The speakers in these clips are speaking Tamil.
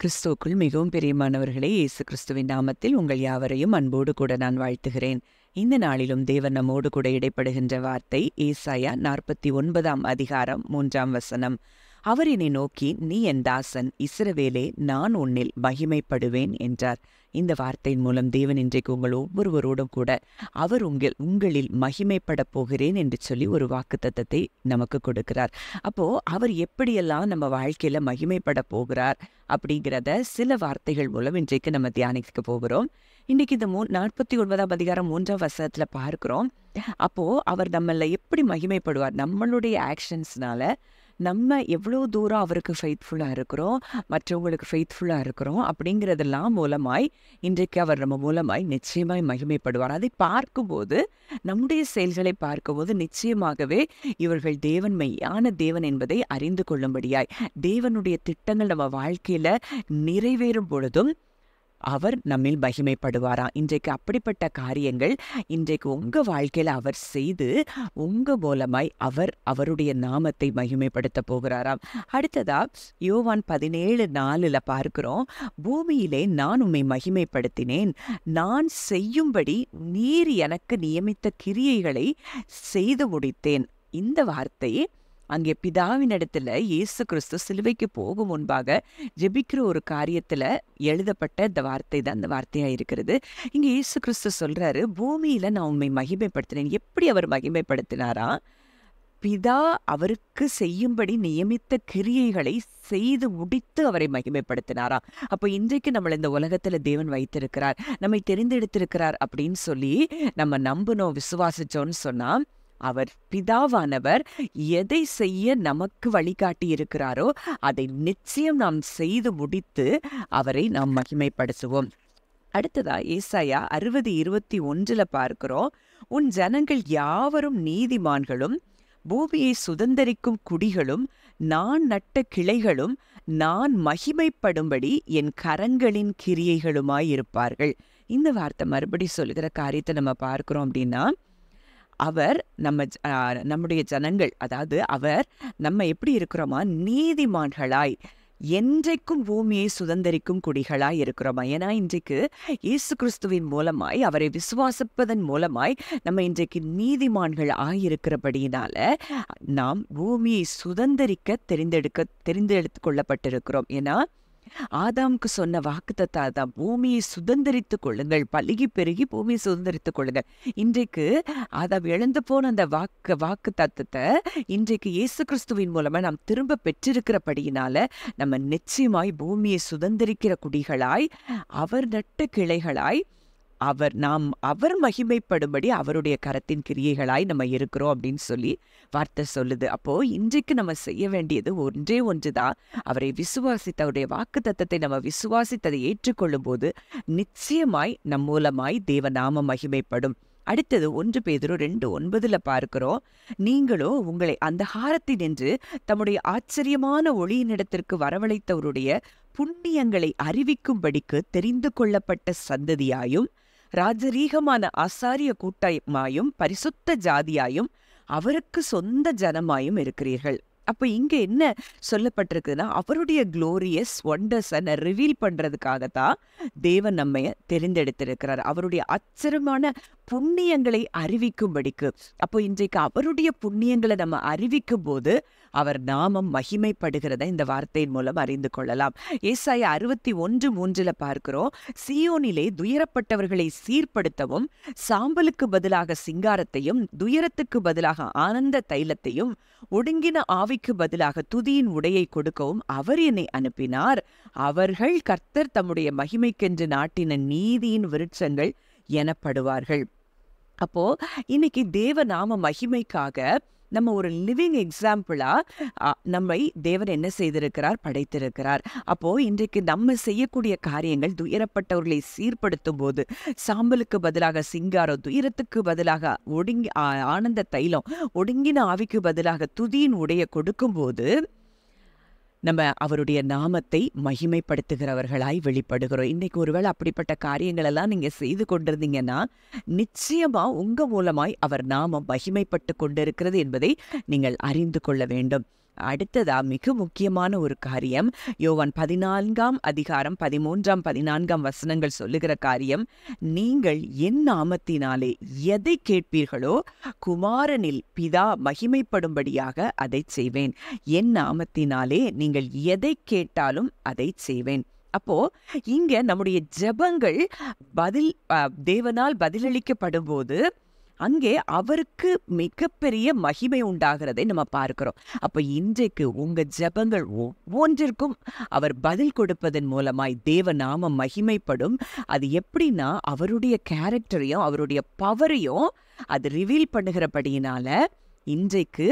கிறிஸ்துவுக்குள் மிகவும் பிரியமானவர்களே, இயேசு கிறிஸ்துவின் நாமத்தில் உங்கள் யாவரையும் அன்போடு கூட நான் வாழ்த்துகிறேன். இந்த நாளிலும் தேவன் நம்மோடு கூட இடைப்படுகின்ற வார்த்தை ஏசாயா 49 அதிகாரம் 3 அவர் என்னை நோக்கி, நீ என் தாசன் இஸ்ரவேலே, நான் உன்னில் மகிமைப்படுவேன் என்றார். இந்த வார்த்தையின் மூலம் தேவன் இன்றைக்கு உங்கள் ஒவ்வொருவரோடும் கூட அவர் உங்களில் மகிமைப்பட போகிறேன் என்று சொல்லி ஒரு வாக்குத்தத்தத்தை நமக்கு கொடுக்கிறார். அப்போ அவர் எப்படியெல்லாம் நம்ம வாழ்க்கையில மகிமைப்பட போகிறார் அப்படிங்கிறத சில வார்த்தைகள் மூலம் இன்றைக்கு நம்ம தியானிக்க போகிறோம். இன்னைக்கு இந்த 49 அதிகாரம் 3 பார்க்கிறோம். அப்போ அவர் நம்மள எப்படி மகிமைப்படுவார், நம்மளுடைய ஆக்ஷன்ஸ்னால நம்ம எவ்வளோ தூரம் அவருக்கு ஃபெய்த்ஃபுல்லாக இருக்கிறோம், மற்றவங்களுக்கு ஃபெய்த்ஃபுல்லாக இருக்கிறோம் அப்படிங்கிறதெல்லாம் மூலமாய் இன்றைக்கு அவர் நம்ம மூலமாய் நிச்சயமாய் மகிமைப்படுவார். அதை பார்க்கும்போது, நம்முடைய செயல்களை பார்க்கும்போது நிச்சயமாகவே இவர்கள் தேவன் மெய்யான தேவன் என்பதை அறிந்து கொள்ளும்படியாய் தேவனுடைய திட்டங்கள் நம்ம வாழ்க்கையில் நிறைவேறும் பொழுதும் அவர் நம்மில் மகிமைப்படுவாராம். இன்றைக்கு அப்படிப்பட்ட காரியங்கள் இன்றைக்கு உங்கள் வாழ்க்கையில் அவர் செய்து உங்கள் மூலமாய் அவருடைய நாமத்தை மகிமைப்படுத்த போகிறாராம். அடுத்ததா யோவான் 17:4 பார்க்கிறோம், பூமியிலே நான் உம்மை மகிமைப்படுத்தினேன், நான் செய்யும்படி நீர் எனக்கு நியமித்த கிரியைகளை செய்து முடித்தேன். இந்த வார்த்தை அங்கே பிதாவினிடத்துல இயேசு கிறிஸ்து சிலுவைக்கு போகும் முன்பாக ஜெபிக்கிற ஒரு காரியத்துல எழுதப்பட்ட இந்த வார்த்தை தான் அந்த வார்த்தையா இருக்கிறது. இங்க இயேசு கிறிஸ்து சொல்றாரு, பூமியில நான் உண்மை மகிமைப்படுத்தினேன். எப்படி அவர் மகிமைப்படுத்தினாரா? பிதா அவருக்கு செய்யும்படி நியமித்த கிரியைகளை செய்து முடித்து அவரை மகிமைப்படுத்தினாரா. அப்போ இன்றைக்கு நம்மளை இந்த உலகத்துல தேவன் வைத்திருக்கிறார், நம்மை தெரிந்தெடுத்திருக்கிறார் அப்படின்னு சொல்லி நம்ம நம்பணும், விசுவாசிச்சோன்னு சொன்னா, அவர் பிதாவானவர் எதை செய்ய நமக்கு வழிகாட்டி இருக்கிறாரோ அதை நிச்சயம் நாம் செய்து முடித்து அவரை நாம் மகிமைப்படுத்துவோம். அடுத்ததா ஏசாயா 60:21 பார்க்கிறோம், உன் ஜனங்கள் யாவரும் நீதிமான்களும், பூமியை சுதந்தரிக்கும் குடிகளும், நான் நட்ட கிளைகளும், நான் மகிமைப்படும்படி என் கரங்களின் கிரியைகளுமாயிருப்பார்கள். இந்த வார்த்தை மறுபடி சொல்லுகிற காரியத்தை நம்ம பார்க்கிறோம் அப்படின்னா, அவர் நம்முடைய ஜனங்கள், அதாவது அவர் நம்ம எப்படி இருக்கிறோமா, நீதிமான்களாய் என்றைக்கும் பூமியை சுதந்தரிக்கும் குடிகளாய் இருக்கிறோமா. ஏன்னா இன்றைக்கு இயேசு கிறிஸ்துவின் மூலமாய் அவரை விசுவாசிப்பதன் மூலமாய் நம்ம இன்றைக்கு நீதிமான்கள் ஆயிருக்கிறபடியினால நாம் பூமியை சுதந்தரிக்க தெரிந்தெடுத்து கொள்ளப்பட்டிருக்கிறோம். ஏன்னா ஆதாமுக்கு சொன்ன வாக்குத்தத்தம் அதான், பூமியை சுதந்தரித்துக் கொள்ளுங்கள், பலுகி பெருகி பூமியை சுதந்தரித்துக் கொள்ளுங்கள். இன்றைக்கு ஆதாம் இழந்து போன அந்த வாக்கு தத்தத்தை இன்றைக்கு இயேசு கிறிஸ்துவின் மூலமா நாம் திரும்ப பெற்றிருக்கிறபடியினால நம்ம நிச்சயமாய் பூமியை சுதந்தரிக்கிற குடிகளாய், அவர் நட்ட கிளைகளாய், அவர் மகிமைப்படும்படி அவருடைய கரத்தின் கிரியைகளாய் நம்ம இருக்கிறோம் அப்படின்னு சொல்லி வார்த்தை சொல்லுது. அப்போ இன்றைக்கு நம்ம செய்ய வேண்டியது ஒன்றே ஒன்றுதான், அவரை விசுவாசித்த அவருடைய வாக்கு தத்தத்தை நம்ம விசுவாசித்ததை ஏற்றுக்கொள்ளும் போது நிச்சயமாய் நம் மூலமாய் தேவ நாம மகிமைப்படும். அடுத்தது 1 பேதுரு 2:9 பார்க்கிறோம், நீங்களோ உங்களை அந்த ஹாரத்தினின்று தம்முடைய ஆச்சரியமான ஒளியினிடத்திற்கு வரவழைத்தவருடைய புண்ணியங்களை அறிவிக்கும்படிக்கு தெரிந்து கொள்ளப்பட்ட சந்ததியாயும், ராஜரீகமான ஆசாரிய கூட்டமாயும், பரிசுத்த ஜாதியாயும், அவருக்கு சொந்த ஜனமாயும் இருக்கிறீர்கள். அப்ப இங்க என்ன சொல்லப்பட்டிருக்குன்னா, அவருடைய குளோரியஸ் ஒண்டர்ஸை ரிவீல் பண்றதுக்காகத்தான் தேவன் நம்ம தெரிந்தெடுத்திருக்கிறார், அவருடைய ஆச்சரியமான புண்ணியங்களை அறிவிக்கும்படிக்கு. அப்போ இன்றைக்கு அவருடைய புண்ணியங்களை நம்ம அறிவிக்கும் போது அவர் நாமம் மகிமைப்படுகிறத இந்த வார்த்தையின் மூலம் அறிந்து கொள்ளலாம். ஏசாயா 61:3 பார்க்கிறோம், சீயோனிலே துயரப்பட்டவர்களை சீர்படுத்தவும், சாம்பலுக்கு பதிலாக சிங்காரத்தையும், துயரத்துக்கு பதிலாக ஆனந்த தைலத்தையும், ஒடுங்கின ஆவிக்கு பதிலாக துதியின் உடையை கொடுக்கவும் அவர் என்னை அனுப்பினார். அவர்கள் கர்த்தர் தம்முடைய மகிமைக்கென்று நாட்டின நீதியின் விருட்சங்கள் எனப்படுவார்கள். அப்போ இன்னைக்கு தேவ நாம மகிமைக்காக நம்ம ஒரு லிவிங் எக்ஸாம்பிளா நம்மை தேவன் என்ன செய்திருக்கிறார், படைத்திருக்கிறார். அப்போ இன்றைக்கு நம்ம செய்யக்கூடிய காரியங்கள், துயரப்பட்டவர்களை சீர்படுத்தும் போது சாம்பலுக்கு பதிலாக சிங்காரம், துயரத்துக்கு பதிலாக ஆனந்த தைலம், ஒடுங்கின ஆவிக்கு பதிலாக துதியின் உடைய கொடுக்கும்போது நம்ம அவருடைய நாமத்தை மகிமைப்படுத்துகிறவர்களாய் வெளிப்படுகிறோம். இன்னைக்கு ஒருவேளை அப்படிப்பட்ட காரியங்கள் எல்லாம் நீங்க செய்து கொண்டிருந்தீங்கன்னா நிச்சயமா உங்க மூலமாய் அவர் நாமம் மகிமைப்பட்டு கொண்டிருக்கிறது என்பதை நீங்கள் அறிந்து கொள்ள வேண்டும். அடுத்ததா மிக முக்கியமான ஒரு காரியம், யோவான் 14ஆம் அதிகாரம் 13ஆம் 14ஆம் வசனங்கள் சொல்லுகிற காரியம், நீங்கள் என் நாமத்தினாலே எதை கேட்பீர்களோ குமாரனில் பிதா மகிமைப்படும்படியாக அதைச் செய்வேன். என் நாமத்தினாலே நீங்கள் எதை கேட்டாலும் அதைச் செய்வேன். அப்போ இங்க நம்முடைய ஜெபங்கள் தேவனால் பதிலளிக்கப்படும்போது அங்கே அவருக்கு மிகப்பெரிய மகிமை உண்டாகிறதை நம்ம பார்க்கிறோம். அப்ப இன்றைக்கு உங்க ஜெபங்கள் ஒவ்வொன்றிற்கும் அவர் பதில் கொடுப்பதன் மூலமாய் தேவ நாமம் மகிமைப்படும். அது எப்படின்னா, அவருடைய கேரக்டரையும் அவருடைய பவரையும் அது ரிவீல் பண்ணுகிறபடியினால இன்றைக்கு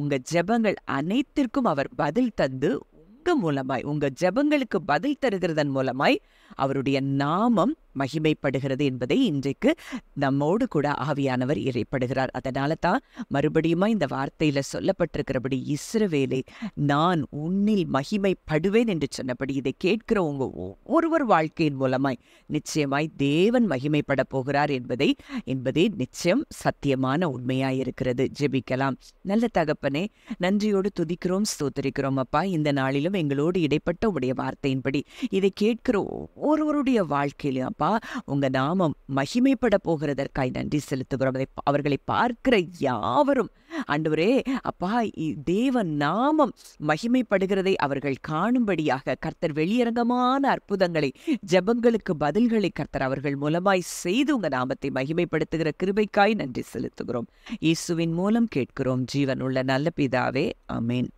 உங்க ஜெபங்கள் அனைத்திற்கும் அவர் பதில் தந்து மூலமாய் உங்க ஜெபங்களுக்கு பதில் தருகிறதன் மூலமாய் அவருடைய நாமம் மகிமைப்படுகிறது என்பதை இன்றைக்கு நம்மோடு கூட ஆவியானவர் இறைப்படுகிறார். அதனால தான் மறுபடியுமா இந்த வார்த்தையில சொல்லப்பட்டிருக்கிறபடி, இஸ்ரவேலே நான் உன்னில் மகிமைப்படுவேன் என்று சொன்னபடி இதை கேட்கிற உங்க ஒவ்வொருவர் வாழ்க்கையின் மூலமாய் நிச்சயமாய் தேவன் மகிமைப்பட போகிறார் என்பதே நிச்சயம் சத்தியமான உண்மையாயிருக்கிறது. ஜெபிக்கலாம். நல்ல தகப்பனே, நன்றியோடு துதிக்கிறோம், ஸ்தோத்திரிக்கிறோம் அப்பா. இந்த நாளிலும் எங்களோடு இடைப்பட்ட உடைய வார்த்தையின்படி இதை கேட்கிற ஒவ்வொருவருடைய வாழ்க்கையிலும் அப்பா உங்க நாமம் மகிமைப்பட போகிறதற்காய் நன்றி செலுத்துகிறோம். அவர்களை பார்க்கிற யாவரும் ஆண்டவரே அப்பா, தேவ நாமம் மகிமைப்படுகிறதை அவர்கள் காணும்படியாக கர்த்தர் வெளியரங்கமான அற்புதங்களை, ஜெபங்களுக்கு பதில்களை கர்த்தர் அவர்கள் மூலமாய் செய்து உங்க நாமத்தை மகிமைப்படுத்துகிற கிருபைக்காய் நன்றி செலுத்துகிறோம். இயேசுவின் மூலம் கேட்கிறோம் ஜீவனுள்ள நல்ல பிதாவே, ஆமென்.